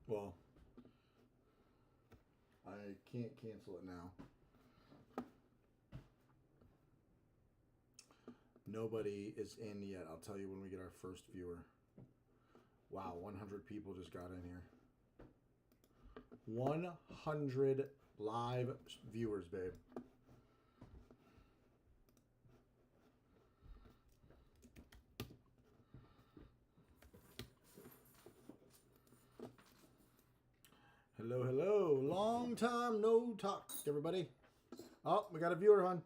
Well, I can't cancel it now. Nobody is in yet. I'll tell you when we get our first viewer. Wow, 100 people just got in here. 100 live viewers, babe. Hello, hello. Long time no talk, everybody. Oh, we got a viewer, hon.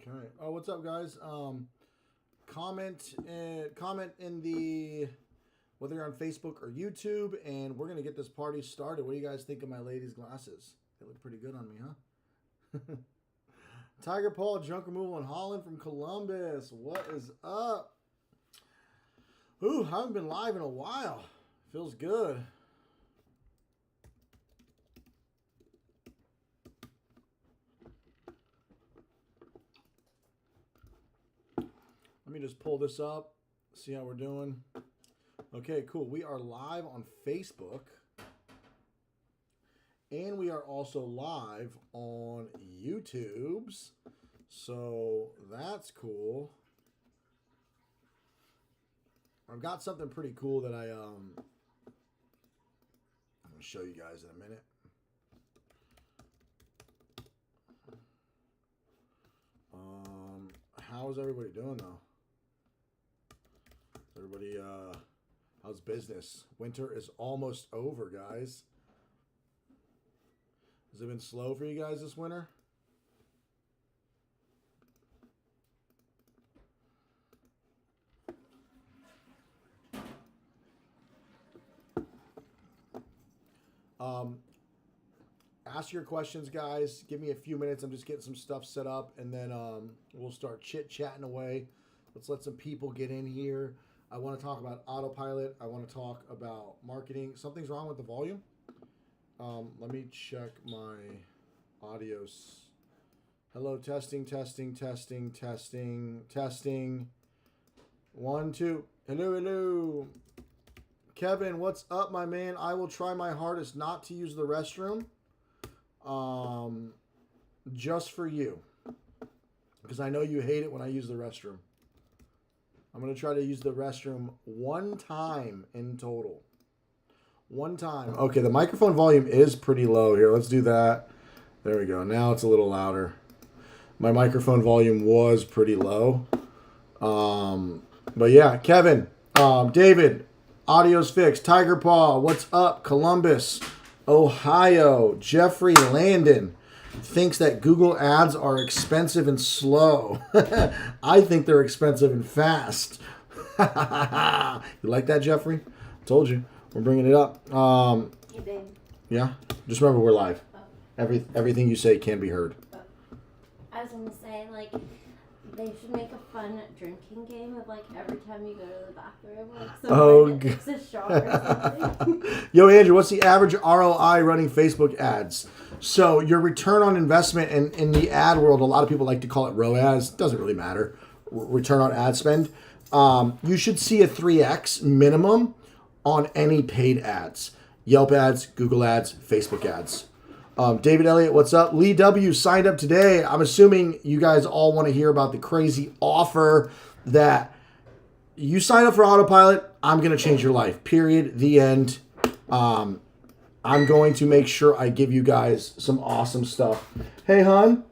Okay. Oh, what's up, guys? Comment in the whether you're on Facebook or YouTube, and we're gonna get this party started. What do you guys think of my lady's glasses? They look pretty good on me, huh? Tiger Paul, junk removal in Holland from Columbus. What is up? Ooh, haven't been live in a while. Feels good. Let me just pull this up, see how we're doing. Okay, cool. We are live on Facebook. And we are also live on YouTube's. So that's cool. I've got something pretty cool that I'm going to show you guys in a minute. How's everybody doing though? Everybody, how's business? Winter is almost over, guys. Has it been slow for you guys this winter? Ask your questions, guys. Give me a few minutes. I'm just getting some stuff set up, and then we'll start chit-chatting away. Let's let some people get in here. I want to talk about Autopilot. I want to talk about marketing. Something's wrong with the volume. Let me check my audio. Hello, testing, testing, testing, testing, testing. 1, 2. Hello, hello. Kevin, what's up, my man? I will try my hardest not to use the restroom. Just for you. Because I know you hate it when I use the restroom. I'm going to try to use the restroom one time in total. One time. Okay, the microphone volume is pretty low here. Let's do that. There we go. Now it's a little louder. My microphone volume was pretty low. But yeah, Kevin, David, audio's fixed. Tiger Paw, what's up? Columbus, Ohio. Jeffrey Landon thinks that Google ads are expensive and slow. I think they're expensive and fast. You like that, Jeffrey? Told you. We're bringing it up. Hey, babe. Yeah? Just remember, we're live. Oh. Everything you say can be heard. Oh. I was going to say, like, they should make a fun drinking game of, like, every time you go to the bathroom. Like, someone takes a shot or something. Yo, Andrew, what's the average ROI running Facebook ads? So your return on investment in the ad world, a lot of people like to call it ROAS. Doesn't really matter. Return on ad spend. You should see a 3x minimum on any paid ads. Yelp ads, Google ads, Facebook ads. David Elliott, what's up? Lee W. signed up today. I'm assuming you guys all want to hear about the crazy offer that you sign up for Autopilot. I'm going to change your life. Period. The end. I'm going to make sure I give you guys some awesome stuff. Hey, hon,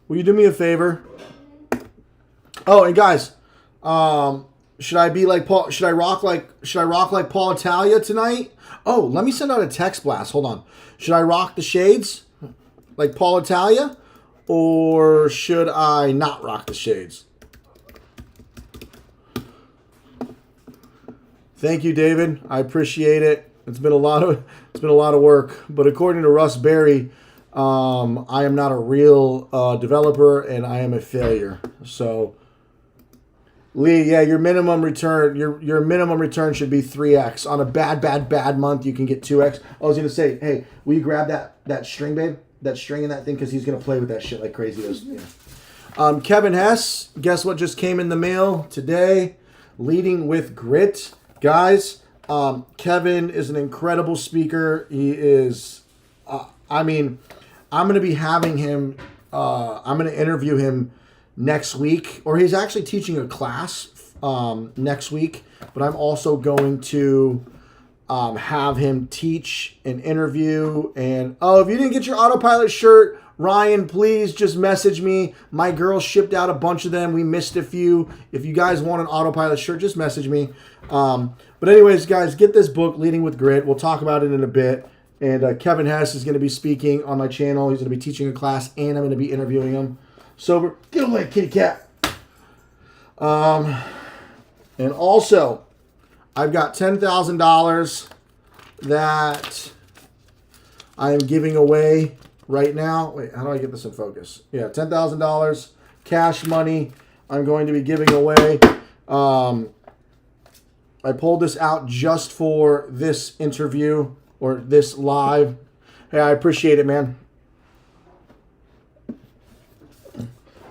will you do me a favor? Oh, and guys, should I be like Paul? Should I rock like Paul Italia tonight? Oh, let me send out a text blast. Hold on. Should I rock the shades? like Paul Italia, or should I not rock the shades? Thank you, David. I appreciate it. It's been a lot of work. But according to Russ Berry, I am not a real developer, and I am a failure. So, Lee, yeah, your minimum return should be 3x. On a bad month, you can get 2x. I was gonna say, hey, will you grab that string, babe? That string in that thing, because he's gonna play with that shit like crazy. Yeah. Kevin Hess, guess what just came in the mail today? Leading with Grit, guys. Kevin is an incredible speaker. He is. I'm going to be having him, I'm going to interview him next week, or he's actually teaching a class next week, but I'm also going to have him teach an interview. And, if you didn't get your Autopilot shirt, Ryan, please just message me. My girl shipped out a bunch of them. We missed a few. If you guys want an Autopilot shirt, just message me. But anyways, guys, get this book, Leading with Grit. We'll talk about it in a bit. And Kevin Hess is going to be speaking on my channel. He's going to be teaching a class, and I'm going to be interviewing him. Sober. Get away, kitty cat. And also, I've got $10,000 that I am giving away right now. Wait, how do I get this in focus? Yeah, $10,000 cash money I'm going to be giving away. I pulled this out just for this interview, or this live. Hey, I appreciate it, man.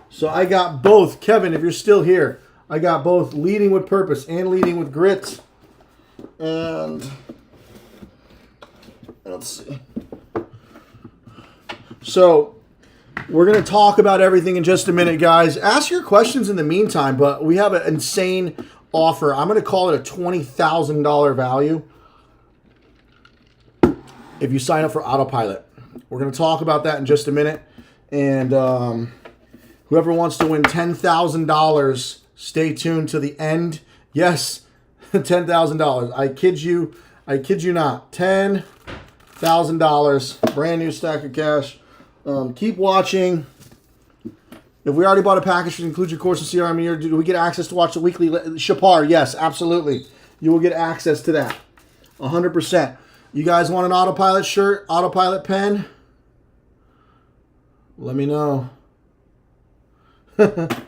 So I got both. Kevin, if you're still here, I got both Leading with Purpose and Leading with Grit. And let's see. So we're going to talk about everything in just a minute, guys. Ask your questions in the meantime, but we have an insane offer. I'm going to call it a $20,000 value if you sign up for Autopilot. We're going to talk about that in just a minute. And whoever wants to win $10,000, stay tuned to the end. Yes, $10,000. I kid you not. $10,000, brand new stack of cash. Keep watching. If we already bought a package that includes your course in CRM, do we get access to watch the weekly Shapar? Yes, absolutely. You will get access to that. 100%. You guys want an Autopilot shirt, Autopilot pen? Let me know. You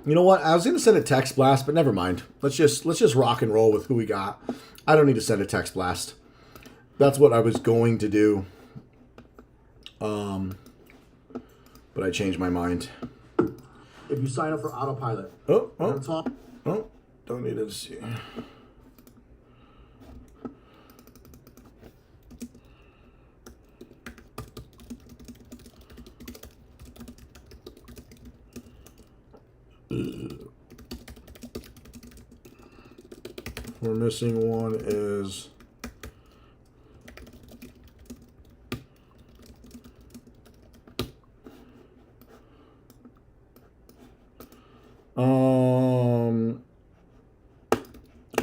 know what? I was going to send a text blast, but never mind. Let's just rock and roll with who we got. I don't need to send a text blast. That's what I was going to do. But I changed my mind. If you sign up for Autopilot. Don't need to see. We're missing one is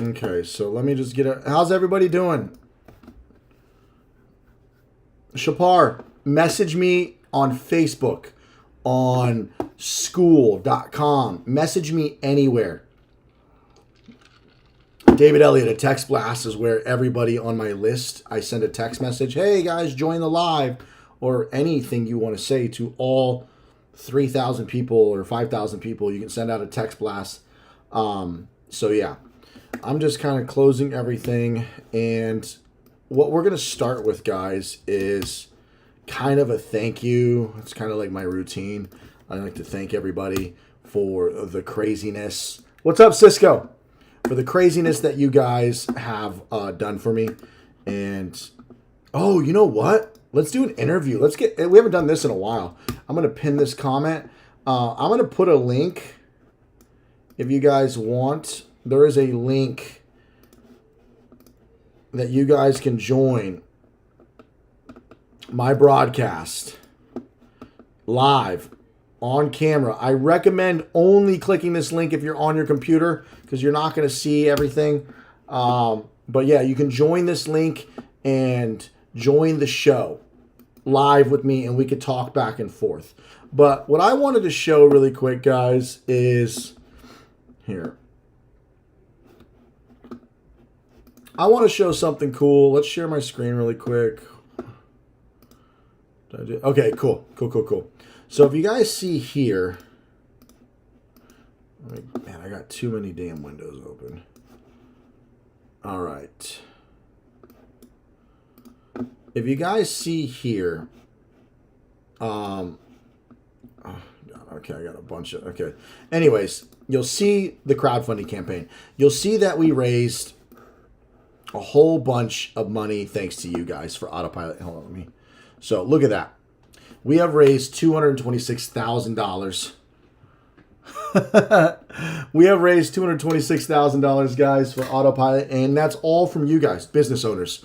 okay, so let me just get it. How's everybody doing? Shapar, message me on Facebook, on school.com. Message me anywhere. David Elliott, a text blast is where everybody on my list, I send a text message. Hey guys, join the live, or anything you want to say to all 3,000 people or 5,000 people. You can send out a text blast. So yeah, I'm just kind of closing everything. And what we're going to start with, guys, is kind of a thank you. It's kind of like my routine. I like to thank everybody for the craziness. What's up, Cisco? For the craziness that you guys have done for me. And, oh, you know what? Let's do an interview. We haven't done this in a while. I'm going to pin this comment. I'm going to put a link if you guys want. There is a link that you guys can join my broadcast live on camera. I recommend only clicking this link if you're on your computer, because you're not going to see everything. But yeah, you can join this link and join the show live with me and we could talk back and forth. But what I wanted to show really quick, guys, is here. I want to show something cool. Let's share my screen really quick. Okay, cool. So if you guys see here, man, I got too many damn windows open. All right. If you guys see here, oh, okay, I got a bunch of, okay. Anyways, you'll see the crowdfunding campaign. You'll see that we raised a whole bunch of money thanks to you guys for Autopilot. Hold on, let me. So look at that. We have raised $226,000. We have raised $226,000, guys, for Autopilot, and that's all from you guys, business owners.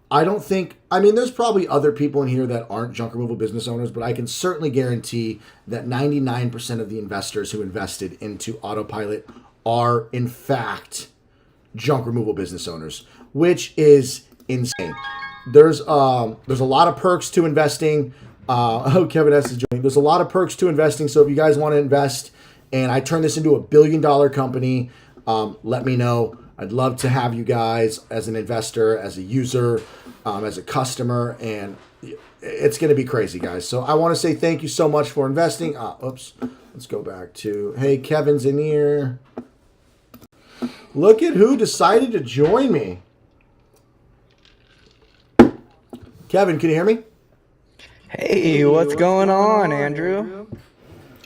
I mean, there's probably other people in here that aren't junk removal business owners, but I can certainly guarantee that 99% of the investors who invested into Autopilot are, in fact, junk removal business owners, which is insane. There's a lot of perks to investing. Kevin S is joining. There's a lot of perks to investing. So if you guys want to invest and I turn this into a $1 billion company, let me know. I'd love to have you guys as an investor, as a user, as a customer, and it's going to be crazy, guys. So I want to say thank you so much for investing. Oops. Let's go back to, hey, Kevin's in here. Look at who decided to join me. Kevin, can you hear me? Hey, what's going on, Andrew?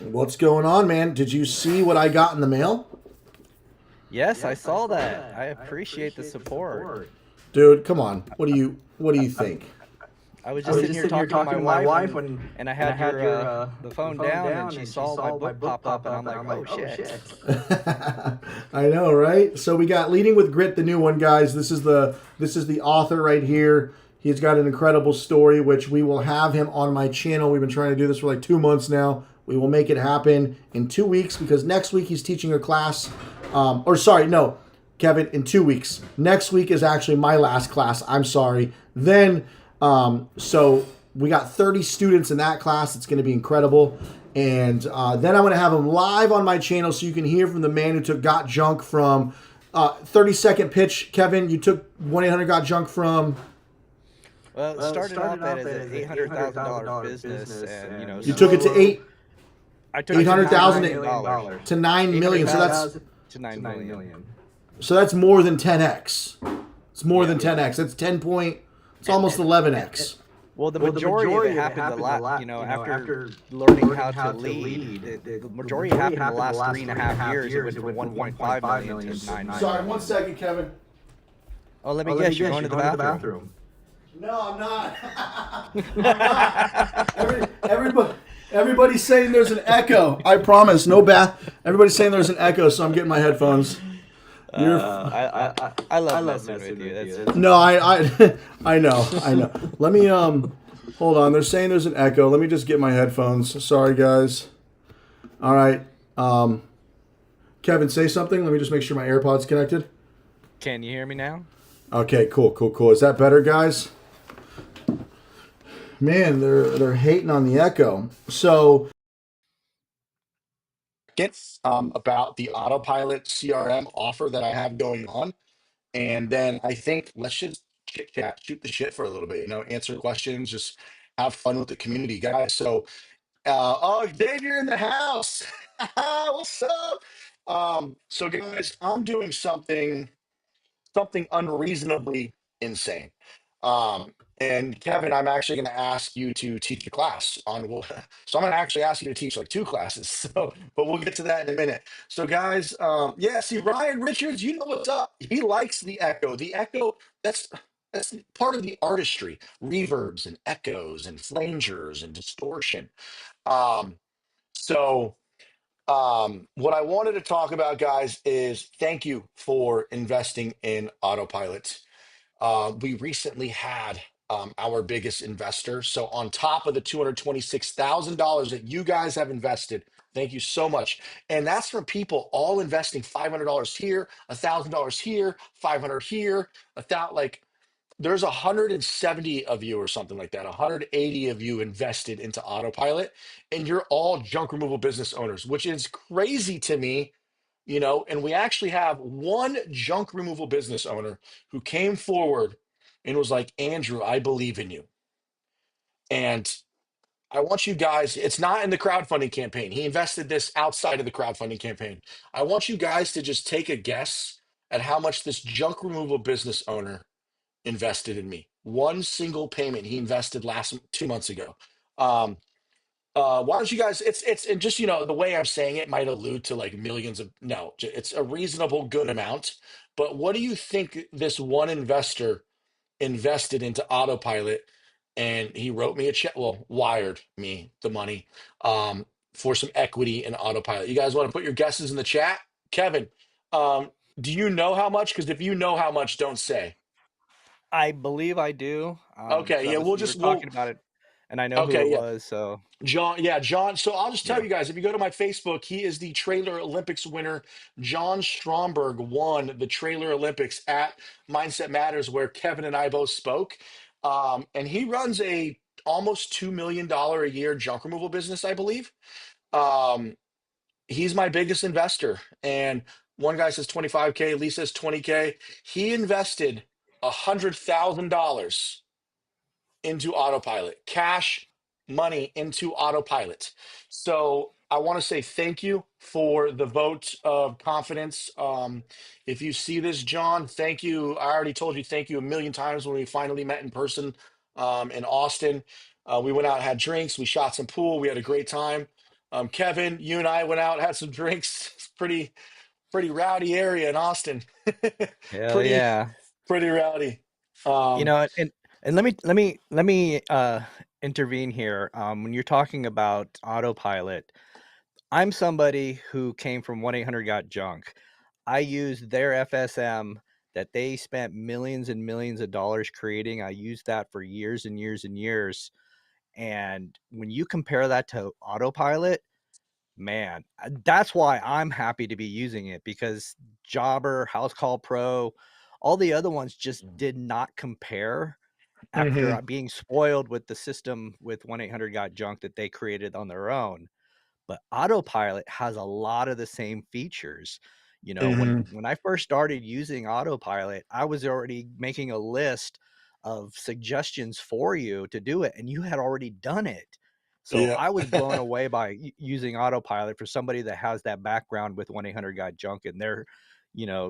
What's going on, man? Did you see what I got in the mail? Yes, I saw that. I appreciate the support. Dude, come on. What do you think? I was just sitting here talking to my wife and I had the phone down and she saw my book pop up and I'm like, oh shit. I know, right? So we got Leading with Grit, the new one, guys. This is the author right here. He's got an incredible story, which we will have him on my channel. We've been trying to do this for like 2 months now. We will make it happen in 2 weeks because next week he's teaching a class. Kevin, in 2 weeks. Next week is actually my last class. I'm sorry. Then, so we got 30 students in that class. It's going to be incredible. And then I'm going to have him live on my channel so you can hear from the man who got junk from 30-second pitch. Kevin, you took 1-800-GOT-JUNK from... Well, it started off as an $800,000 business, and you took it to eight. I took $800,000 to $9 million. So that's to $9 million. So that's more than 10x. It's more than 10x. That's 10 point. It's almost 11x. Well, the majority of it happened a lot. After learning how to lead, the majority happened the last 3.5 years. It went from 1.5 million to 9 million. Sorry, 1 second, Kevin. Oh, let me guess. You're going to the bathroom. No, I'm not. Everybody's saying there's an echo. I promise, no Everybody's saying there's an echo, so I'm getting my headphones. I love messing with you. No, I know. Let me hold on. They're saying there's an echo. Let me just get my headphones. Sorry, guys. All right. Kevin, say something. Let me just make sure my AirPod's connected. Can you hear me now? Okay, cool. Is that better, guys? Man, they're hating on the echo. So it's about the Autopilot CRM offer that I have going on. And then I think let's just chit chat, shoot the shit for a little bit, answer questions, just have fun with the community, guys. So Dave, you're in the house. What's up? So guys, I'm doing something unreasonably insane. And Kevin, I'm actually going to ask you to teach a class on. So I'm going to actually ask you to teach like 2 classes. So, but we'll get to that in a minute. So, guys, see Ryan Richards, you know what's up. He likes the echo. The echo, that's part of the artistry. Reverbs and echoes and flangers and distortion. Um, so. What I wanted to talk about, guys, is thank you for investing in Autopilot. We recently had our biggest investor. So on top of the $226,000 that you guys have invested, thank you so much. And that's from people all investing $500 here, $1,000 here, 500 here, there's 170 of you or something like that. 180 of you invested into Autopilot, and you're all junk removal business owners, which is crazy to me. And we actually have one junk removal business owner who came forward and was like, Andrew, I believe in you. And I want you guys, it's not in the crowdfunding campaign. He invested this outside of the crowdfunding campaign. I want you guys to just take a guess at how much this junk removal business owner invested in me. One single payment he invested last 2 months ago. Um, why don't you guys? It's and just the way I'm saying it might allude to like millions of no. It's a reasonable good amount. But what do you think this one investor invested into Autopilot? And he wrote me a check. Well, wired me the money for some equity in Autopilot. You guys want to put your guesses in the chat? Kevin, um, do you know how much? Because if you know how much, don't say. I believe I do, Okay, because yeah, we were talking about it, and I know who okay, it yeah. was. So John, yeah, John. So I'll just tell yeah, you guys, if you go to my Facebook, he is the Trailer Olympics winner. John Stromberg won the Trailer Olympics at Mindset Matters, where Kevin and I both spoke. And he runs a almost $2 million a year junk removal business, I believe. Um, he's my biggest investor. And one guy says 25K, Lee says 20K. He invested $100,000 into Autopilot, cash money into Autopilot. So I want to say thank you for the vote of confidence. If you see this, John, thank you. I already told you thank you a million times when we finally met in person in Austin. We went out, had drinks, we shot some pool, we had a great time. Kevin, you and I went out, had some drinks. It's pretty rowdy area in Austin. hell pretty yeah. pretty rowdy. Um, And let me intervene here. When you're talking about Autopilot, I'm somebody who came from 1-800 Got Junk. I used their FSM that they spent millions and millions of dollars creating. I used that for years and years and years. And when you compare that to Autopilot, man, that's why I'm happy to be using it, because Jobber, House Call Pro, all the other ones just did not compare after mhm, being spoiled with the system with 1-800 Got Junk that they created on their own. But Autopilot has a lot of the same features. When mhm. I first started using Autopilot, I was already making a list of suggestions for you to do it, and you had already done it. So Yeah. I was blown away by using Autopilot for somebody that has that background with 1-800 Got Junk and their,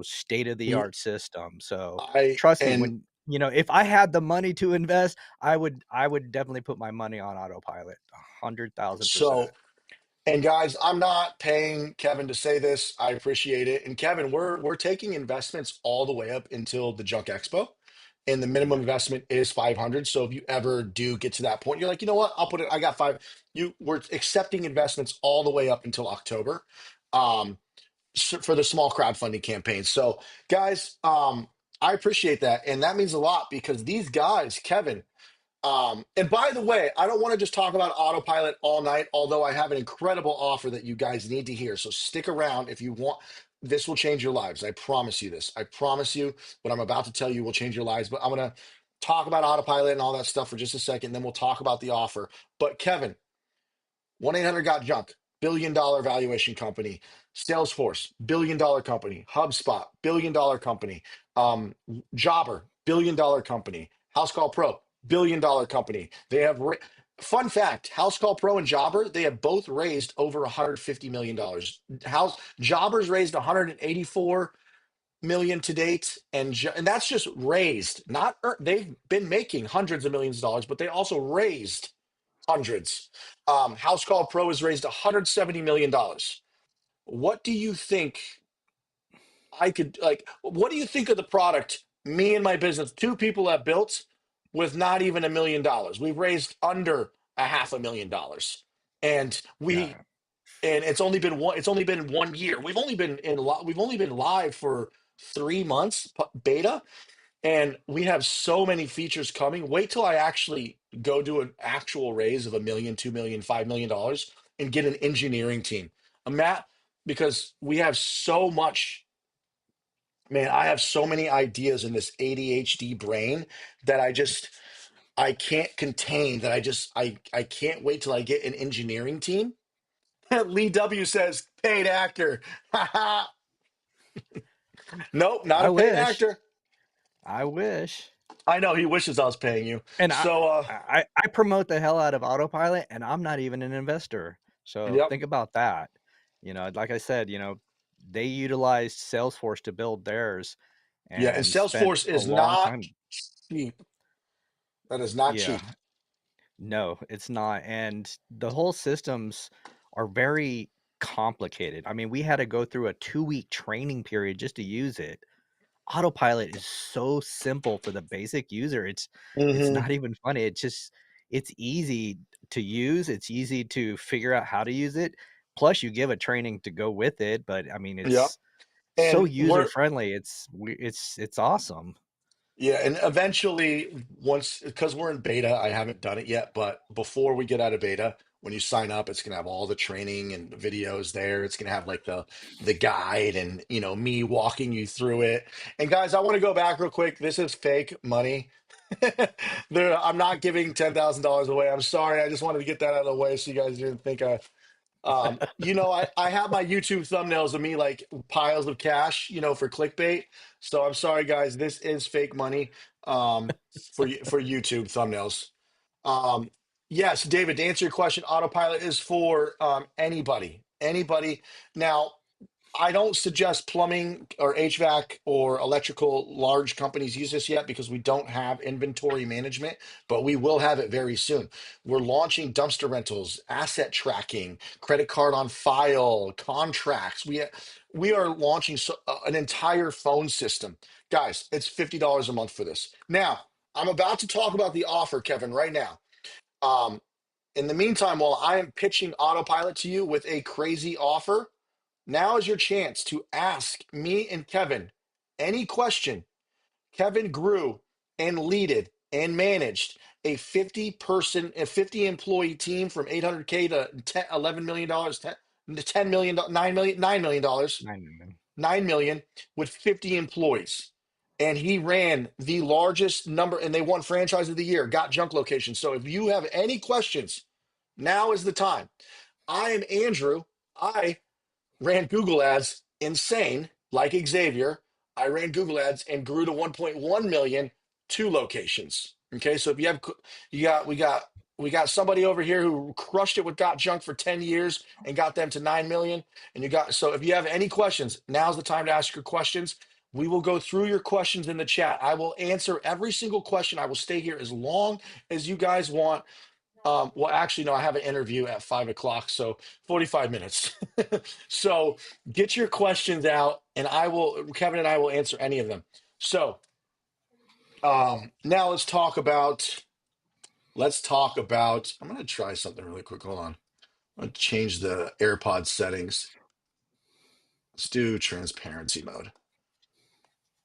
state of the Yeah, art system. So I trust me, and when if I had the money to invest, I would definitely put my money on Autopilot, 100,000%. so and guys, I'm not paying Kevin to say this. I appreciate it. And Kevin, we're taking investments all the way up until the Junk Expo. And the minimum Yeah. investment is 500. So if you ever do get to that point, you're like, you know what? I'll put it, I got five. We're accepting investments all the way up until October. Um, for the small crowdfunding campaign. So guys, I appreciate that. And that means a lot because these guys, Kevin, and by the way, I don't want to just talk about Autopilot all night, although I have an incredible offer that you guys need to hear. So stick around if you want. This will change your lives. I promise you this. I promise you what I'm about to tell you will change your lives. But I'm going to talk about Autopilot and all that stuff for just a second. Then we'll talk about the offer. But Kevin, 1-800 Got Junk, $1 billion valuation company. Salesforce, $1 billion company. HubSpot, $1 billion company. Jobber, $1 billion company. House Call Pro, $1 billion company. They have, fun fact, House Call Pro and Jobber, they have both raised over $150 million. Jobber's raised 184 million to date, and that's just raised, not they've been making hundreds of millions of dollars, but they also raised hundreds. House Call Pro has raised $170 million. What do you think I could like? What do you think of the product? Me and my business, two people have built with not even $1 million. We've raised under a $500,000, and Yeah. it's only been one. It's only been 1 year. We've only been live for 3 months beta, and we have so many features coming. Wait till I actually go do an actual raise of 1 million, 2 million, $5 million and get an engineering team. Matt, because we have so much Man, I have so many ideas in this ADHD brain that I can't contain. That I can't wait till I get an engineering team. Lee W says paid actor. Nope, not I a paid wish. actor. I wish. I know he wishes I was paying you. And So I promote the hell out of Autopilot, and I'm not even an investor. So yep. think about that. Like I said, they utilized Salesforce to build theirs Yeah, and and spent Salesforce a is long not time. cheap. That is not cheap. Yeah, no, it's not. And the whole systems are very complicated. I mean, we had to go through a 2-week training period just to use it. Autopilot is so simple for the basic user. It's Hmm. not even funny. It's easy to use. It's easy to figure out how to use it. Plus, you give a training to go with it. But I mean, Yep. it's so And user we're friendly. It's awesome. Yeah, and eventually, once because we're in beta, I haven't done it yet, but before we get out of beta, when you sign up, it's gonna have all the training and videos there. It's gonna have like the guide and me walking you through it. And guys, I want to go back real quick. This is fake money. I'm not giving $10,000 away. I'm sorry. I just wanted to get that out of the way so you guys didn't think I have my YouTube thumbnails of me like piles of cash, for clickbait. So I'm sorry, guys. This is fake money for YouTube thumbnails. Um, yes, David, to answer your question, autopilot is for anybody. Anybody. Now, I don't suggest plumbing or HVAC or electrical large companies use this yet because we don't have inventory management, but we will have it very soon. We're launching dumpster rentals, asset tracking, credit card on file, contracts. We are launching an entire phone system. Guys, it's $50 a month for this. Now, I'm about to talk about the offer, Kevin, right now. Um, in the meantime, while I am pitching Autopilot to you with a crazy offer, now is your chance to ask me and Kevin any question. Kevin grew and leaded and managed a 50 employee team from 800K to 10, $11 million, dollars, 10 million, $9 million, dollars, 9 million. 9 million with 50 employees. And he ran the largest number and they won franchise of the year, got junk locations. So if you have any questions, now is the time. I am Andrew. I ran Google ads insane, like Xavier. I ran Google ads and grew to 1.1 million, 2 locations. Okay, so if you have, you got, we got somebody over here who crushed it with Got Junk for 10 years and got them to 9 million. And so if you have any questions, now's the time to ask your questions. We will go through your questions in the chat. I will answer every single question. I will stay here as long as you guys want. Well, actually, no, I have an interview at 5 o'clock, so 45 minutes. So get your questions out, and Kevin and I will answer any of them. So now I'm going to try something really quick. Hold on. I'm going to change the AirPod settings. Let's do transparency mode.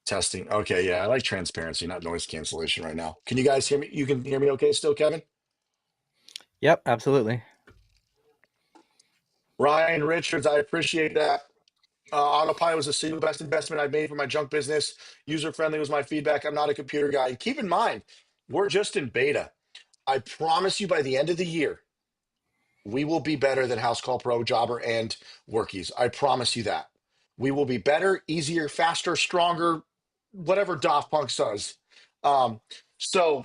Testing. Okay, yeah, I like transparency, not noise cancellation right now. Can you guys hear me? You can hear me okay still, Kevin? Yep, absolutely. Ryan Richards, I appreciate that. Autopilot was the single best investment I've made for my junk business. User friendly was my feedback. I'm not a computer guy. And keep in mind, we're just in beta. I promise you by the end of the year, we will be better than House Call Pro, Jobber, and Workies. I promise you that. We will be better, easier, faster, stronger, whatever Daft Punk says. Um, so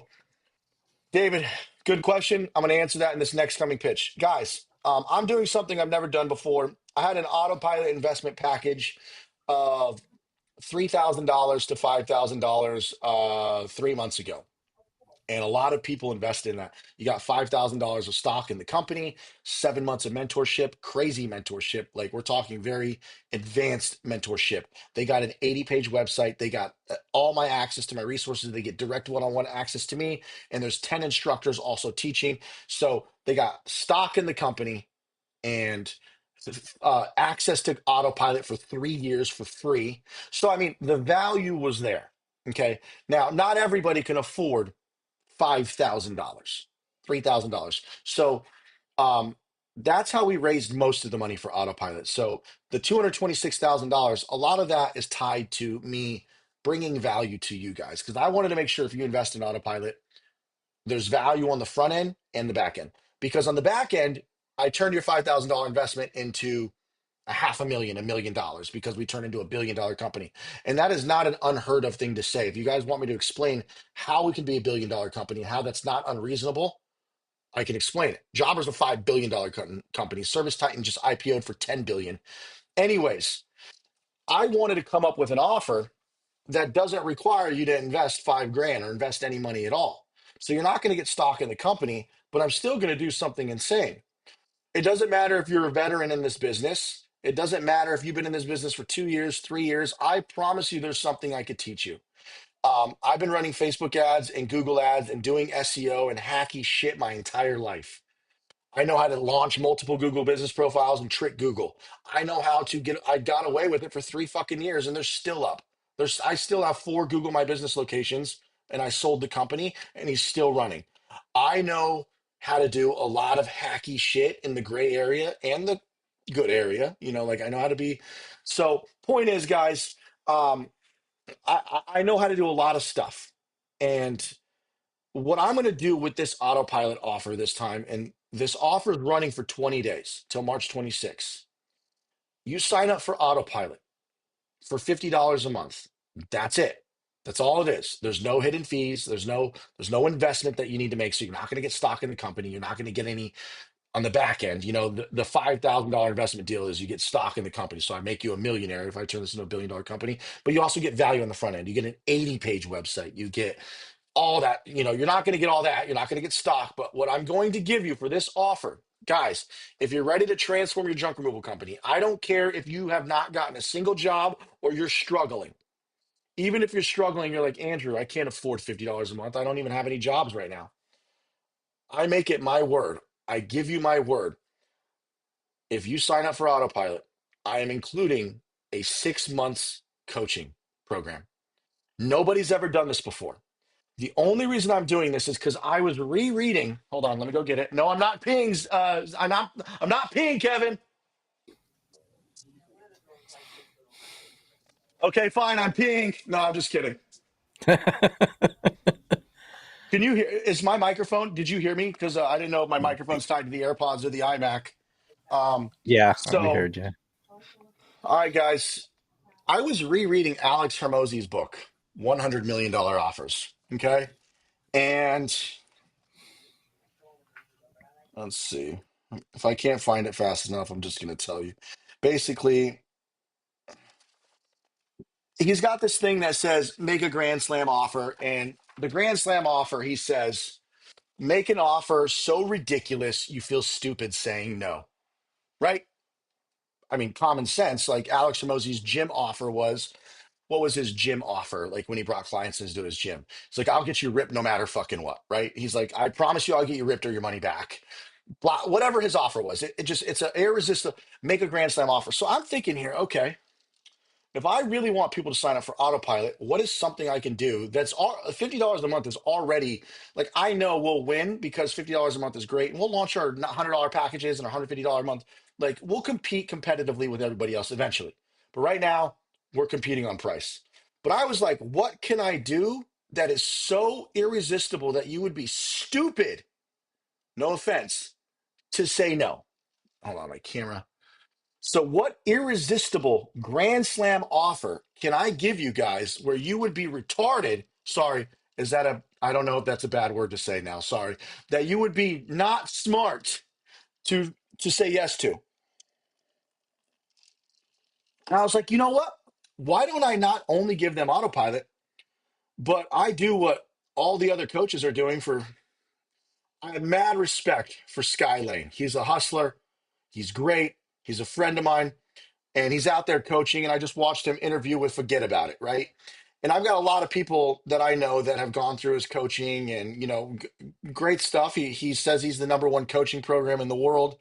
David, good question. I'm going to answer that in this next coming pitch. Guys, I'm doing something I've never done before. I had an autopilot investment package of $3,000 to $5,000 3 months ago. And a lot of people invested in that. You got $5,000 of stock in the company, 7 months of mentorship, crazy mentorship. Like we're talking very advanced mentorship. They got an 80-page website. They got all my access to my resources. They get direct one-on-one access to me. And there's 10 instructors also teaching. So they got stock in the company and access to autopilot for 3 years for free. So, I mean, the value was there. Okay. Now, not everybody can afford $5,000, $3,000. So um, That's how we raised most of the money for Autopilot. So the $226,000, a lot of that is tied to me bringing value to you guys because I wanted to make sure if you invest in Autopilot, there's value on the front end and the back end. Because on the back end, I turned your $5,000 investment into a half a million, $1 million because we turn into a $1 billion company. And that is not an unheard of thing to say. If you guys want me to explain how we can be a $1 billion company and how that's not unreasonable, I can explain it. Jobber's a $5 billion company. Service Titan just IPO'd for 10 billion. Anyways, I wanted to come up with an offer that doesn't require you to invest 5 grand or invest any money at all. So you're not going to get stock in the company, but I'm still going to do something insane. It doesn't matter if you're a veteran in this business. It doesn't matter if you've been in this business for 2 years, 3 years. I promise you there's something I could teach you. I've been running Facebook ads and Google ads and doing SEO and hacky shit my entire life. I know how to launch multiple Google business profiles and trick Google. I know how to get, I got away with it for 3 fucking years and they're still up. I still have 4 Google My Business locations and I sold the company and he's still running. I know how to do a lot of hacky shit in the gray area and the good area. Like I know how to be. So, point is, guys, I know how to do a lot of stuff. And what I'm going to do with this autopilot offer this time, and this offer is running for 20 days till March 26th. You sign up for autopilot for $50 a month. That's it. That's all it is. There's no hidden fees. There's no investment that you need to make. So you're not going to get stock in the company. You're not going to get any on the back end. The $5,000 investment deal is you get stock in the company. So I make you a millionaire if I turn this into a $1 billion company. But you also get value on the front end. You get an 80-page website. You get all that. You're not going to get all that. You're not going to get stock. But what I'm going to give you for this offer, guys, if you're ready to transform your junk removal company, I don't care if you have not gotten a single job or you're struggling. Even if you're struggling, you're like, Andrew, I can't afford $50 a month. I don't even have any jobs right now. I make it my word. I give you my word. If you sign up for Autopilot, I am including a 6 months coaching program. Nobody's ever done this before. The only reason I'm doing this is because I was rereading. Hold on, let me go get it. No, I'm not peeing. I'm not peeing, Kevin. Okay, fine. I'm peeing. No, I'm just kidding. Can you hear? Is my microphone? Did you hear me? Because I didn't know if my microphone's tied to the AirPods or the iMac. Yeah, we So, heard you. all right, guys. I was rereading Alex Hermosi's book, $100 million Offers. Okay, and let's see if I can't find it fast enough. I'm just going to tell you. Basically, he's got this thing that says make a grand slam offer, and the grand slam offer, he says, make an offer so ridiculous you feel stupid saying no. Right? I mean, common sense. Like Alex Hermosi's gym offer was, what was his gym offer? Like when he brought clients into his gym, it's like, I'll get you ripped no matter fucking what. Right? He's like, I promise you, I'll get you ripped or your money back. Blah, whatever his offer was, it's an irresistible make a grand slam offer. So I'm thinking here, okay, if I really want people to sign up for Autopilot, what is something I can do that's all $50 a month is already like I know we'll win because $50 a month is great. And we'll launch our $100 packages and $150 a month. Like we'll compete competitively with everybody else eventually. But right now, we're competing on price. But I was like, what can I do that is so irresistible that you would be stupid, no offense, to say no? Hold on, my camera. So, what irresistible grand slam offer can I give you guys where you would be retarded? Sorry, I don't know if that's a bad word to say now. Sorry. That you would be not smart to say yes to. And I was like, you know what? Why don't I not only give them autopilot, but I do what all the other coaches are doing for, I have mad respect for Skylane. He's a hustler. He's great. He's a friend of mine. And he's out there coaching, and I just watched him interview with Forget About It, right? And I've got a lot of people that I know that have gone through his coaching and, great stuff. He says he's the number one coaching program in the world.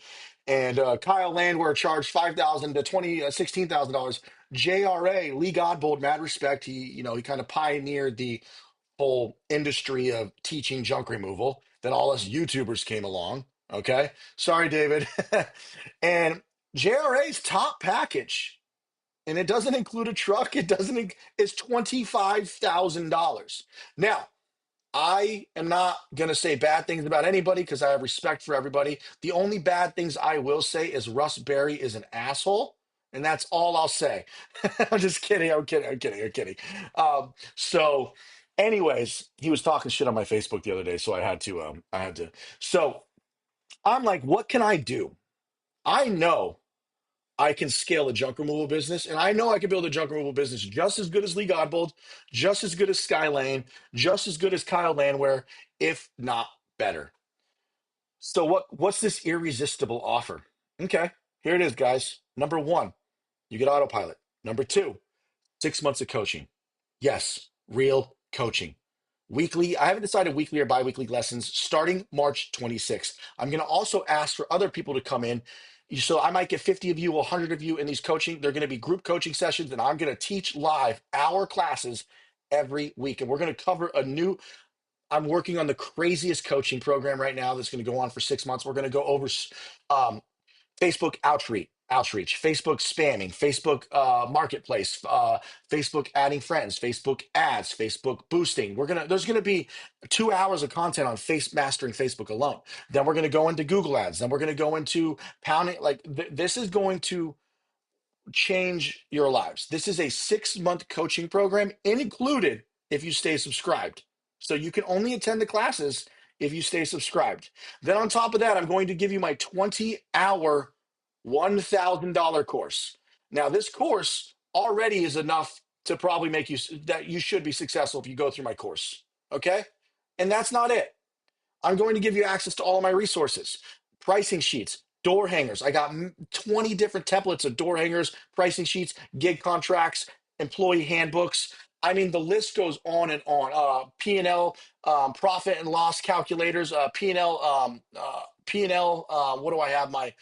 And Kyle Landwehr charged $5,000 to $16,000. JRA, Lee Godbold, mad respect. He kind of pioneered the whole industry of teaching junk removal. Then all us YouTubers came along, Okay. Sorry, David. And JRA's top package, and it doesn't include a truck. It doesn't, is $25,000. Now, I am not going to say bad things about anybody because I have respect for everybody. The only bad things I will say is Russ Berry is an asshole, and that's all I'll say. I'm just kidding. I'm kidding. I'm kidding. I'm kidding. So, anyways, he was talking shit on my Facebook the other day, so I had to. I had to. So I'm like, what can I do? I know I can scale a junk removal business, and I know I can build a junk removal business just as good as Lee Godbold, just as good as Skylane, just as good as Kyle Landwehr, if not better. So what's this irresistible offer? Okay, here it is, guys. Number one, you get autopilot. Number two, 6 months of coaching. Yes, real coaching. Weekly, I haven't decided weekly or bi-weekly lessons starting March 26th. I'm going to also ask for other people to come in. So I might get 50 of you, 100 of you in these coaching. They're going to be group coaching sessions, and I'm going to teach live our classes every week. And we're going to cover a new, I'm working on the craziest coaching program right now that's going to go on for 6 months. We're going to go over um, Facebook outreach, Facebook spamming, Facebook marketplace, Facebook adding friends, Facebook ads, Facebook boosting. There's gonna be 2 hours of content on face mastering Facebook alone. Then we're gonna go into Google ads. Then we're gonna go into pounding. Like this is going to change your lives. This is a 6 month coaching program, included if you stay subscribed. So you can only attend the classes if you stay subscribed. Then on top of that, I'm going to give you my 20-hour, $1,000 course. Now, this course already is enough to probably make you that you should be successful if you go through my course. Okay. And that's not it. I'm going to give you access to all of my resources, pricing sheets, door hangers. I got 20 different templates of door hangers, pricing sheets, gig contracts, employee handbooks. I mean, the list goes on and on. P&L, profit and loss calculators, P&L, P&L. What do I have? My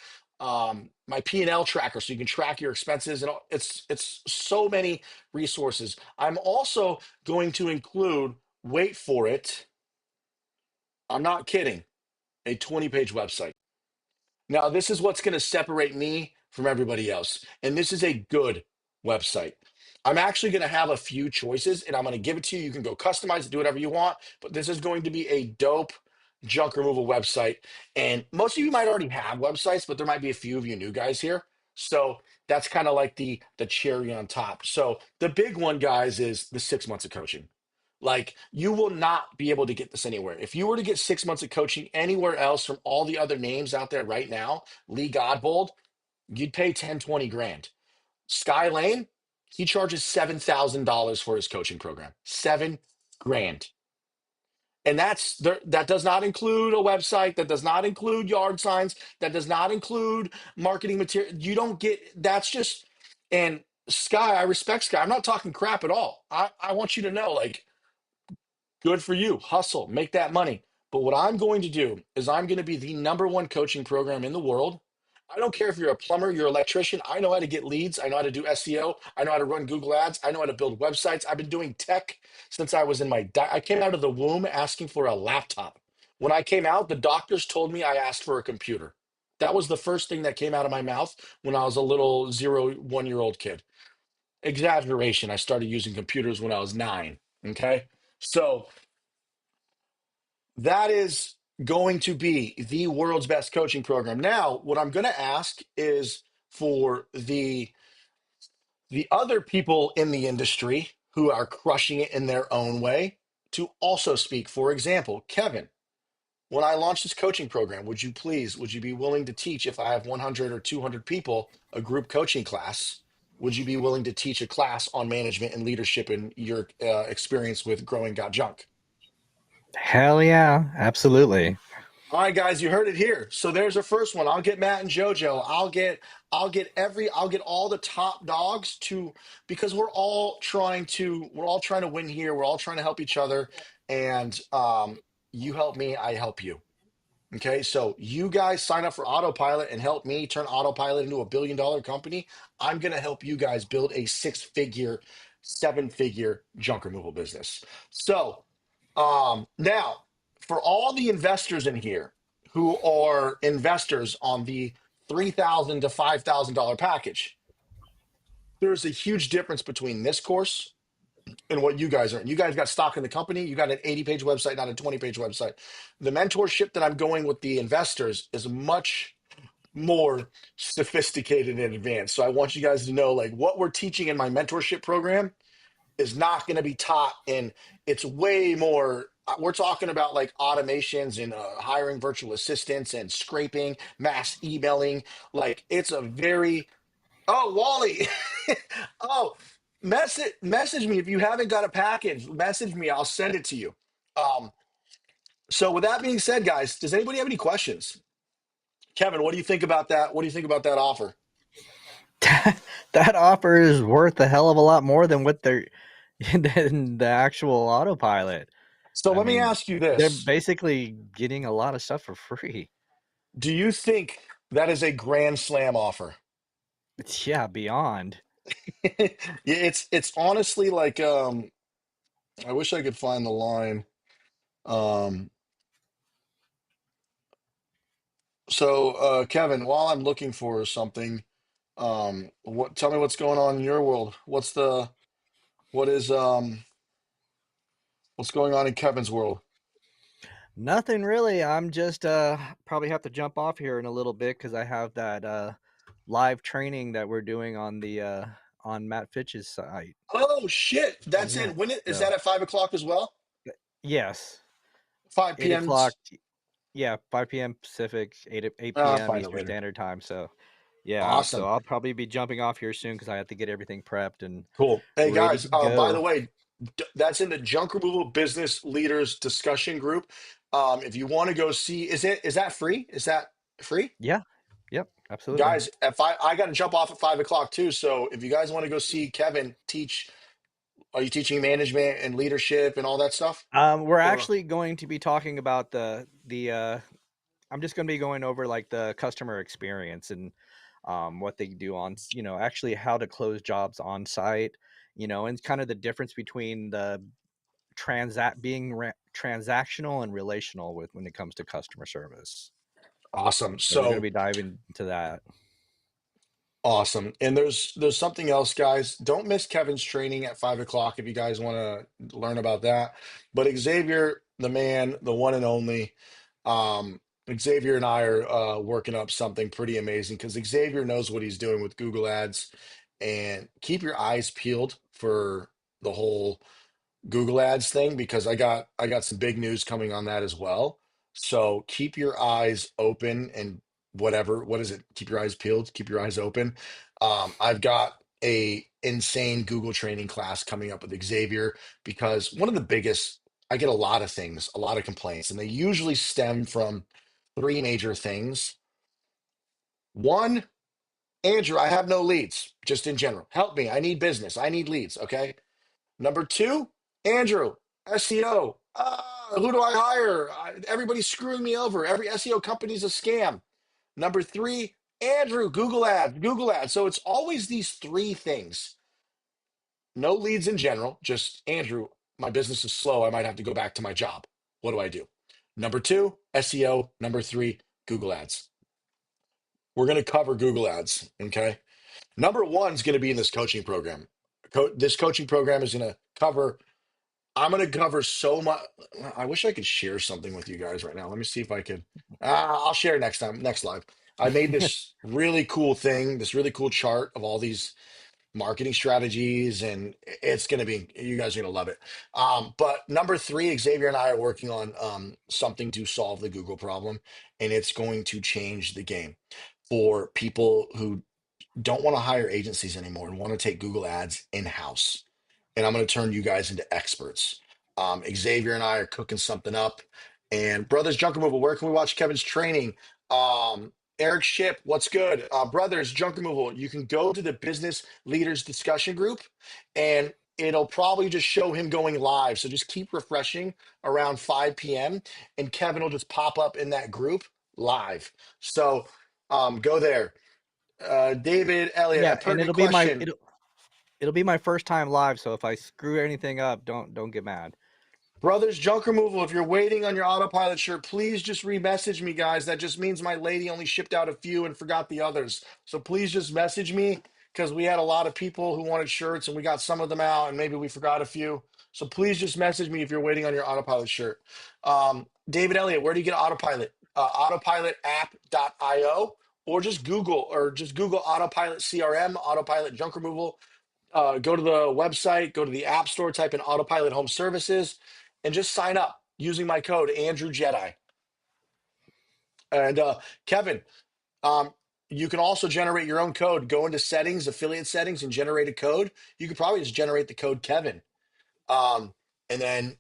P&L tracker, so you can track your expenses, and it's so many resources. I'm also going to include. Wait for it. I'm not kidding, a 20-page website. Now, this is what's going to separate me from everybody else. And this is a good website. I'm actually going to have a few choices and I'm going to give it to you. You can go customize it, do whatever you want. But this is going to be a dope junk removal website. And most of you might already have websites, but there might be a few of you new guys here. So that's kind of like the cherry on top. So the big one, guys, is the 6 months of coaching. Like, you will not be able to get this anywhere. If you were to get 6 months of coaching anywhere else from all the other names out there right now, Lee Godbold, you'd pay 10, 20 grand. Sky Lane, he charges $7,000 for his coaching program. 7 grand. And that does not include a website, that does not include yard signs, that does not include marketing material. You don't get, that's just, and Sky, I respect Sky. I'm not talking crap at all. I want you to know, like, good for you. Hustle, make that money. But what I'm going to do is I'm going to be the number one coaching program in the world. I don't care if you're a plumber, you're an electrician. I know how to get leads. I know how to do SEO. I know how to run Google ads. I know how to build websites. I've been doing tech since I was in I came out of the womb asking for a laptop. When I came out, the doctors told me I asked for a computer. That was the first thing that came out of my mouth when I was a little 1 year old kid. Exaggeration. I started using computers when I was 9. Okay. So that is going to be the world's best coaching program. Now, what I'm going to ask is for the other people in the industry who are crushing it in their own way to also speak. For example, Kevin, when I launch this coaching program, would you be willing to teach, if I have 100 or 200 people, a group coaching class? Would you be willing to teach a class on management and leadership and your experience with growing Got Junk? Hell yeah, absolutely. All right, guys, you heard it here. So there's our first one. I'll get Matt and JoJo. I'll get all the top dogs to, because we're all trying to win here. We're all trying to help each other. And you help me, I help you. Okay, so you guys sign up for Autopilot and help me turn Autopilot into $1 billion company. I'm gonna help you guys build a 6-figure, 7-figure junk removal business. So now, for all the investors in here who are investors on the $3,000 to $5,000 package. There's a huge difference between this course and what you guys are. You guys got stock in the company. You got an 80-page website, not a 20-page website. The mentorship that I'm going with the investors is much more sophisticated and advanced. So I want you guys to know, like, what we're teaching in my mentorship program is not going to be taught in. It's way more. We're talking about like automations and hiring virtual assistants and scraping, mass emailing. Like, it's a very. Oh, Wally. Oh, message me if you haven't got a package. Message me. I'll send it to you. Um, so with that being said, guys, does anybody have any questions? Kevin, what do you think about that? What do you think about that offer? That offer is worth a hell of a lot more than what they're than the actual autopilot. So I let me mean, ask you they're this. basically getting a lot of stuff for free. Do you think that is a grand slam offer? Yeah, beyond. Yeah, it's honestly like I wish I could find the line. Um Kevin, while I'm looking for something, what tell me what's going on in your world? What is what's going on in Kevin's world? Nothing really. I'm just probably have to jump off here in a little bit because I have that live training that we're doing on Matt Fitch's site. Oh shit, that's Yeah. in. Is So that at 5 o'clock as well? yes, 5 eight p.m. o'clock. Yeah, 5 p.m. Pacific, 8 p.m. Find it Eastern later. Standard Time. So yeah, so Awesome. I'll probably be jumping off here soon because I have to get everything prepped and Cool. Hey ready guys, to by the go. way, that's in the Junk Removal Business Leaders discussion group. If you want to go see, is that free? Is that free? Yeah. Yep. Absolutely. Guys, at 5, I got to jump off at 5 o'clock too. So if you guys want to go see Kevin teach, are you teaching management and leadership and all that stuff? We're Or actually going to be talking about the I'm just going to be going over like the customer experience and what they do on, actually how to close jobs on site, and kind of the difference between the transactional and relational with when it comes to customer service. awesome. So we're going to So be diving into that. awesome. And there's something else, guys. Don't miss Kevin's training at 5 o'clock if you guys want to learn about that. But Xavier, the man, the one and only, um, Xavier and I are working up something pretty amazing because Xavier knows what he's doing with Google Ads. And keep your eyes peeled for the whole Google Ads thing because I got some big news coming on that as well. So keep your eyes open and what is it? Keep your eyes peeled, keep your eyes open. I've got a insane Google training class coming up with Xavier because one of the biggest I get a lot of things, a lot of complaints, and they usually stem from three major things. One, Andrew, I have no leads, just in general. Help me. I need business. I need leads. Okay. Number two, Andrew, SEO. Who do I hire? Everybody's screwing me over. Every SEO company's a scam. Number three, Andrew, Google Ads, Google Ads. So it's always these three things. No leads in general, just Andrew, my business is slow. I might have to go back to my job. What do I do? Number two, SEO. Number three, Google Ads. We're going to cover Google Ads. Okay. Number one is going to be in this coaching program. This coaching program is going to cover I'm going to cover so much. I wish I could share something with you guys right now. Let me see if I could. I'll share next time, next live. I made this really cool thing, this really cool chart of all these marketing strategies, and it's going to be, you guys are going to love it. But number three, Xavier and I are working on something to solve the Google problem, and it's going to change the game for people who don't want to hire agencies anymore and want to take Google Ads in house. And I'm going to turn you guys into experts. Xavier and I are cooking something up. And Brothers Junk Removal, where can we watch Kevin's training? Eric Ship, what's good? Brothers Junk Removal, you can go to the Business Leaders Discussion Group and it'll probably just show him going live. So just keep refreshing around 5 p.m. and Kevin will just pop up in that group live. So go there. David Elliott, a Yeah, and pertinent question. it'll be my first time live, so if I screw anything up, don't get mad. Brothers Junk Removal, if you're waiting on your autopilot shirt, please just re-message me, guys. That just means my lady only shipped out a few and forgot the others. So please just message me because we had a lot of people who wanted shirts and we got some of them out and maybe we forgot a few. So please just message me if you're waiting on your autopilot shirt. David Elliott, where do you get autopilot? Autopilotapp.io or just Google Autopilot CRM, Autopilot Junk Removal. Go to the website, go to the App Store, type in Autopilot Home Services, and just sign up using my code Andrew Jedi. And Kevin, um, you can also generate your own code. Go into settings, affiliate settings, and generate a code. You could probably just generate the code Kevin. Um, and then,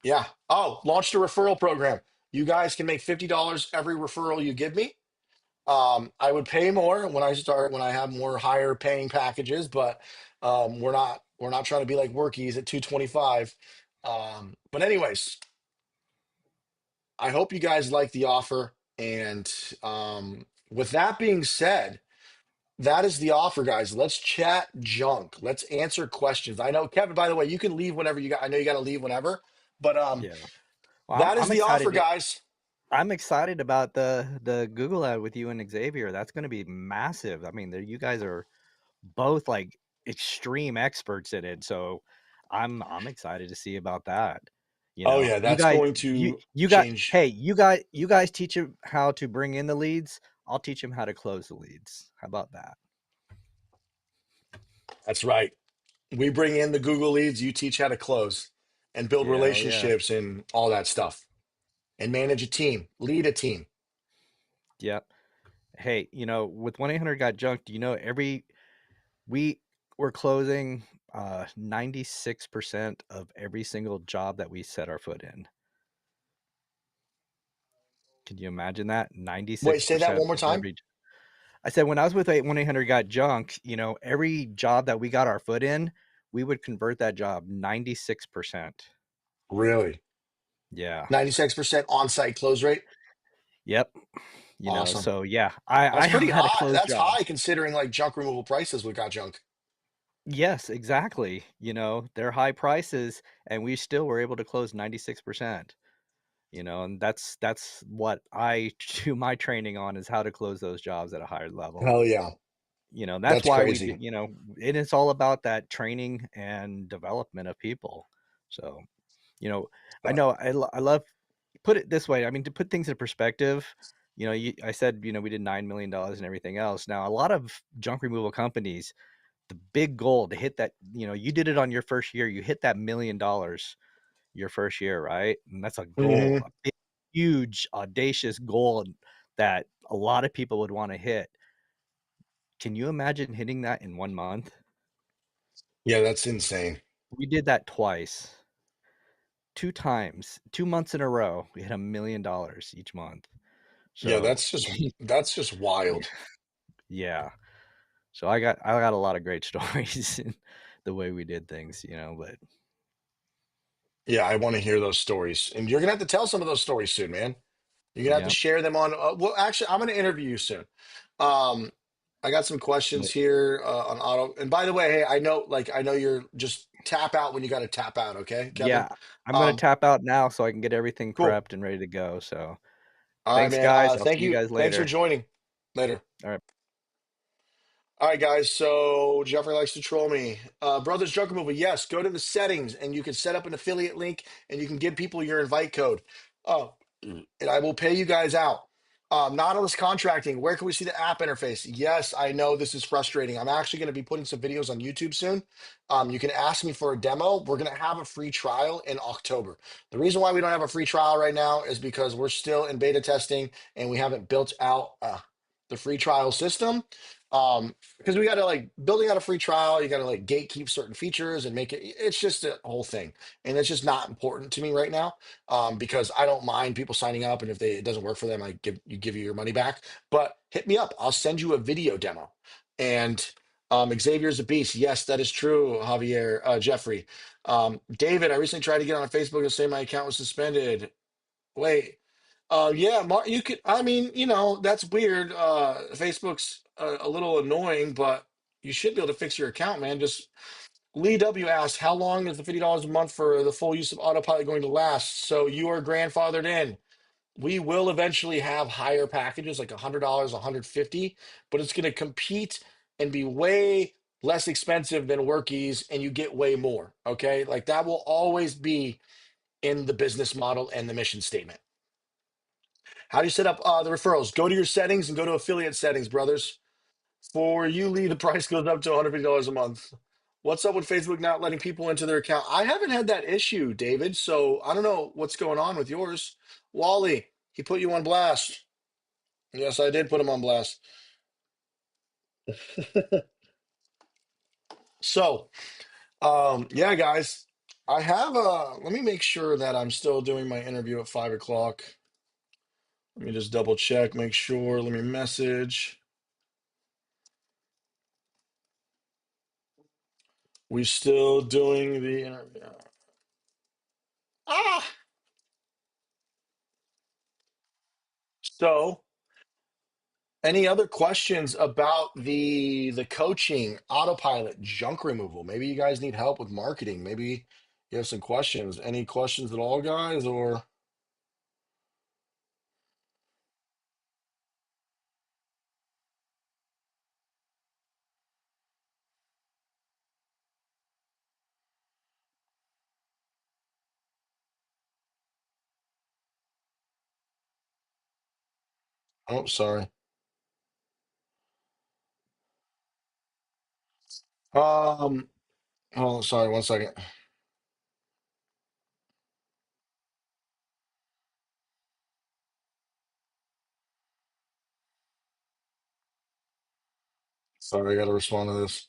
yeah. Oh, launched a referral program. You guys can make $50 every referral you give me. I would pay more when I have more higher paying packages, but we're not trying to be like Workies at 225. But anyways, I hope you guys like the offer. And with that being said, that is the offer, guys. Let's chat junk. Let's answer questions. I know, Kevin, by the way, you can leave whenever I know you got to leave whenever, but Yeah. Well, that is I'm the offer, excited. guys. I'm excited about the Google ad with you and Xavier. That's going to be massive. I mean, you guys are both like extreme experts in it, so I'm excited to see about that. Oh yeah, You that's guys, going to you got change. hey, you guys teach him how to bring in the leads. I'll teach him how to close the leads. How about that? That's right. We bring in the Google leads, you teach how to close and build Yeah, oh yeah, relationships and all that stuff and manage a team, lead a team. yep. Hey, with 1-800 got junk, do you know we we're closing 96% of every single job that we set our foot in. Can you imagine that? Wait, say that 96% one more of time. every I said when I was with 1-800 got junk, every job that we got our foot in, we would convert that job 96%. Really? Yeah. 96% on-site close rate. Yep. Awesome. So yeah, I That's know pretty how to high. close That's high jobs. considering like junk removal prices we got junk. Yes, exactly. They're high prices and we still were able to close 96%. And that's what I do my training on is how to close those jobs at a higher level. Hell yeah. That's That's why we do, crazy. it is all about that training and development of people. So, you know, I But know I love put it this way. I mean, to put things in perspective, I said, we did $9 million and everything else. Now, a lot of junk removal companies, the big goal to hit that, you did it on your first year, you hit that $1 million your first year, right? And that's a goal, hmm a big, huge, audacious goal that a lot of people would want to hit. Can you imagine hitting that in 1 month? Yeah, that's insane. We did that twice, two times, 2 months in a row. We hit $1 million each month. Yeah, So, that's just yeah, wild. yeah. So I got a lot of great stories in the way we did things, but Yeah, I want to hear those stories. And you're gonna have to tell some of those stories soon, man. You're gonna have to yeah. share them on. Well, actually, I'm gonna interview you soon. Um, I got some questions But here on auto. And by the way, hey, I know you're just tap out when you got to tap out. Okay, Kevin. yeah, I'm gonna Um, tap out now so I can get everything cool. prepped and ready to go. So All right, thanks, man. guys. I'll Thank see you you. guys Thanks for later. joining. Later. All right. All right, guys. So Jeffrey likes to troll me. Brothers Drug Removal. Yes, go to the settings and you can set up an affiliate link and you can give people your invite code. Oh, and I will pay you guys out. Nautilus Contracting. Where can we see the app interface? Yes, I know this is frustrating. I'm actually going to be putting some videos on YouTube soon. You can ask me for a demo. We're going to have a free trial in October. The reason why we don't have a free trial right now is because we're still in beta testing and we haven't built out the free trial system. Because we got to like building out a free trial, you got to like gatekeep certain features and make it. It's just a whole thing, and it's just not important to me right now. Because I don't mind people signing up, and if it doesn't work for them, I give you your money back. But hit me up. I'll send you a video demo. And Xavier's a beast. Yes, that is true, Javier, Jeffrey. David, I recently tried to get on Facebook and say my account was suspended. Wait. Yeah, Mark, you could. I mean, that's weird. Facebook's a little annoying, but you should be able to fix your account, man. Just Lee W asked, how long is the $50 a month for the full use of Autopilot going to last? So you are grandfathered in. We will eventually have higher packages like $100, 150, but it's going to compete and be way less expensive than Workies, and you get way more. Okay. Like that will always be in the business model and the mission statement. How do you set up the referrals? Go to your settings and go to affiliate settings, brothers. For you, Lee, the price goes up to $150 a month. What's up with Facebook not letting people into their account? I haven't had that issue, David. So I don't know what's going on with yours. Wally, he put you on blast. Yes, I did put him on blast. So, yeah, guys, I have let me make sure that I'm still doing my interview at 5 o'clock. Let me just double check, make sure. Let me message. We still doing the interview. Ah, so any other questions about the coaching, autopilot, junk removal? Maybe you guys need help with marketing. Maybe you have some questions. Any questions at all, guys? Or oh, sorry. Um, oh, sorry. 1 second. Sorry, I got to respond to this.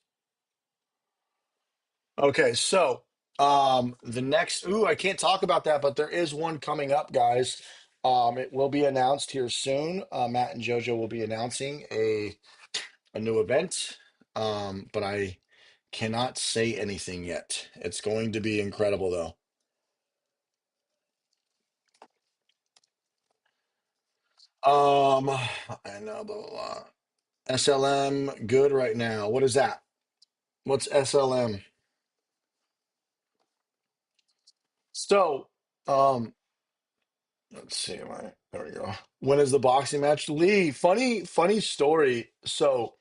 Okay, so the next. Ooh, I can't talk about that, but there is one coming up, guys. It will be announced here soon. Matt and JoJo will be announcing a new event, but I cannot say anything yet. It's going to be incredible, though. I know, blah, blah, blah. SLM, good right now. What is that? What's SLM? So, let's see. There we go. When is the boxing match? Lee, funny story. So,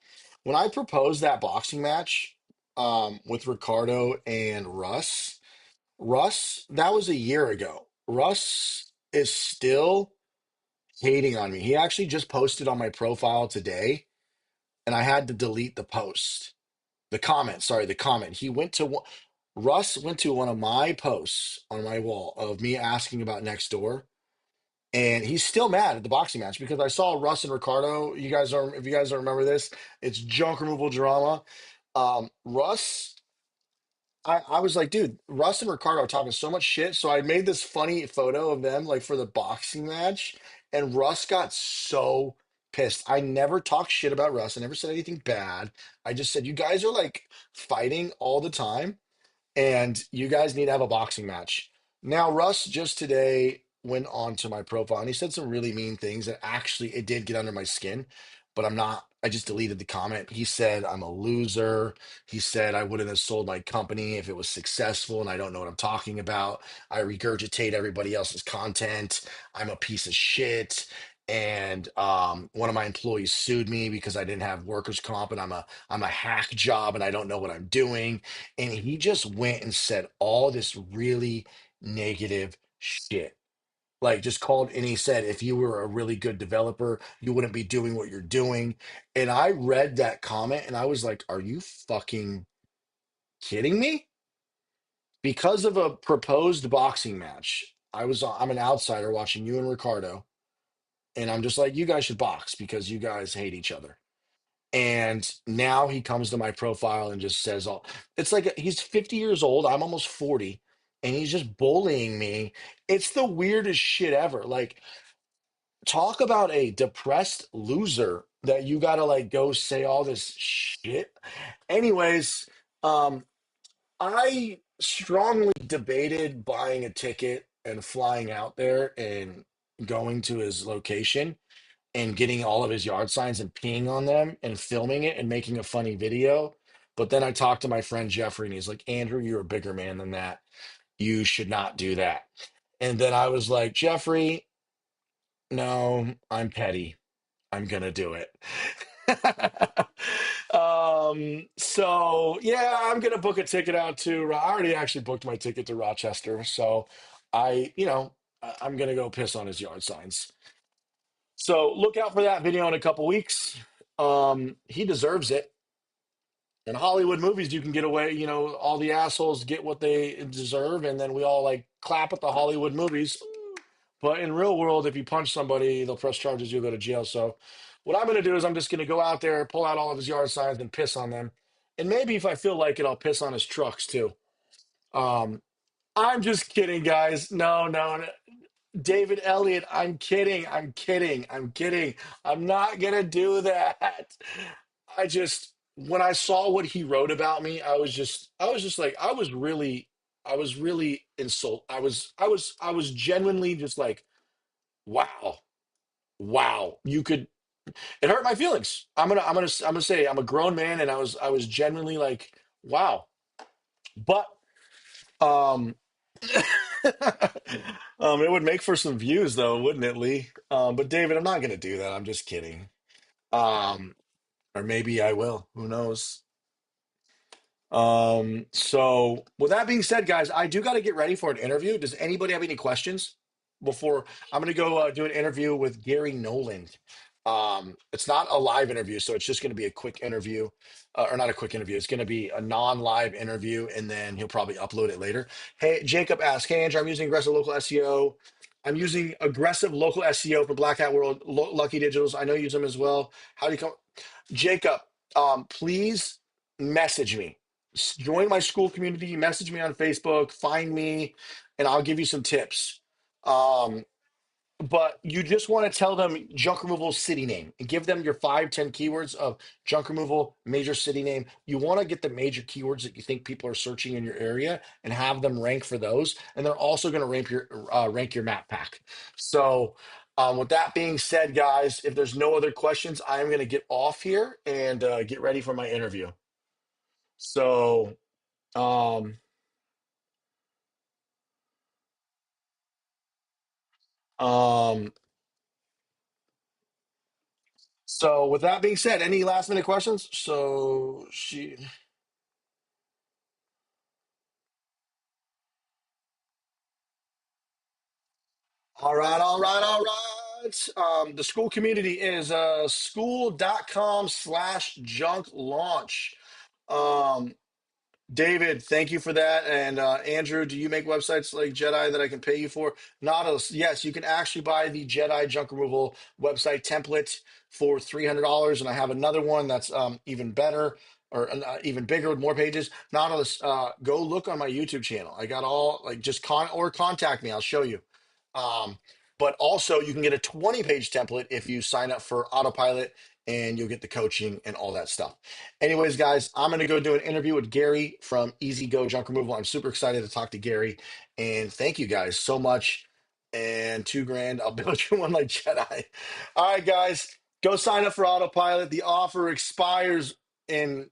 when I proposed that boxing match, with Ricardo and Russ, that was a year ago. Russ is still hating on me. He actually just posted on my profile today, and I had to delete the post. The comment, sorry, the comment. Russ went to one of my posts on my wall of me asking about next door, and he's still mad at the boxing match because I saw Russ and Ricardo. If you guys don't remember this, it's junk removal drama. Russ I was like, dude, Russ and Ricardo are talking so much shit. So I made this funny photo of them like for the boxing match, and Russ got so pissed. I never talked shit about Russ. I never said anything bad. I just said you guys are like fighting all the time and you guys need to have a boxing match. Now, Russ just today went on to my profile and he said some really mean things that actually it did get under my skin, but I'm not. I just deleted the comment. He said I'm a loser. He said I wouldn't have sold my company if it was successful and I don't know what I'm talking about. I regurgitate everybody else's content. I'm a piece of shit. And one of my employees sued me because I didn't have workers' comp and I'm a hack job and I don't know what I'm doing, and he just went and said all this really negative shit. Like just called and he said, if you were a really good developer, you wouldn't be doing what you're doing. And I read that comment and I was like, are you fucking kidding me? Because of a proposed boxing match, I'm an outsider watching you and Ricardo, and I'm just like, you guys should box because you guys hate each other. And now he comes to my profile and just says all it's like he's 50 years old. I'm almost 40, and he's just bullying me. It's the weirdest shit ever. Like, talk about a depressed loser that you gotta like go say all this shit. Anyways, I strongly debated buying a ticket and flying out there and going to his location and getting all of his yard signs and peeing on them and filming it and making a funny video. But then I talked to my friend Jeffrey, and he's like, Andrew, you're a bigger man than that. You should not do that. And then I was like, Jeffrey, no, I'm petty. I'm gonna do it. So yeah, I'm gonna book a ticket out to. I already actually booked my ticket to Rochester, so I'm gonna go piss on his yard signs. So look out for that video in a couple weeks. He deserves it. In Hollywood movies, you can get away. All the assholes get what they deserve, and then we all like clap at the Hollywood movies. But in real world, if you punch somebody, they'll press charges, you'll go to jail. So what I'm going to do is I'm just going to go out there, pull out all of his yard signs and piss on them. And maybe if I feel like it, I'll piss on his trucks too. Um, I'm just kidding, guys. No, no, no. David Elliott, I'm kidding. I'm kidding. I'm kidding. I'm not going to do that. When I saw what he wrote about me, I was just like, I was really I was genuinely just like, wow. Wow, it hurt my feelings. I'm gonna say I'm a grown man, and I was genuinely like, wow. But um it would make for some views though, wouldn't it, Lee? But David, I'm not gonna do that. I'm just kidding. Um or maybe I will. Who knows? So with that being said, guys, I do got to get ready for an interview. Does anybody have any questions before I'm going to go do an interview with Gary Noland? It's not a live interview, so it's just going to be a quick interview, or not a quick interview. It's going to be a non-live interview, and then he'll probably upload it later. Hey, Jacob asked, "Hey, Andrew, I'm using aggressive local SEO. I'm using aggressive local SEO for Black Hat World, Lucky Digitals. I know you use them as well. How do you come, Jacob? Please message me. Join my school community, message me on Facebook, find me, and I'll give you some tips. Um, but you just want to tell them junk removal city name and give them your 5, 10 keywords of junk removal, major city name. You want to get the major keywords that you think people are searching in your area and have them rank for those. And they're also going to rank your map pack. So, with that being said, guys, if there's no other questions, I'm going to get off here and get ready for my interview. So, um, um, so with that being said, any last minute questions? All right, all right, all right. The school community is school.com/junk launch. Um, David, thank you for that. And Andrew, do you make websites like Jedi that I can pay you for? Nautilus, yes, you can actually buy the Jedi junk removal website template for $300. And I have another one that's even better or even bigger with more pages. Nautilus, go look on my YouTube channel. I got all like just contact me. I'll show you. Um, but also, you can get a 20-page template if you sign up for Autopilot, and you'll get the coaching and all that stuff. Anyways, guys, I'm going to go do an interview with Gary from Easy Go Junk Removal. I'm super excited to talk to Gary. And thank you guys so much. And 2 grand, I'll build you one like Jedi. All right, guys, go sign up for Autopilot. The offer expires in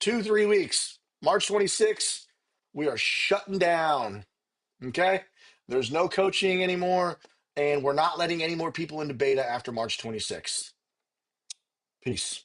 2, 3 weeks. March 26th, we are shutting down. Okay? There's no coaching anymore. And we're not letting any more people into beta after March 26th. Peace.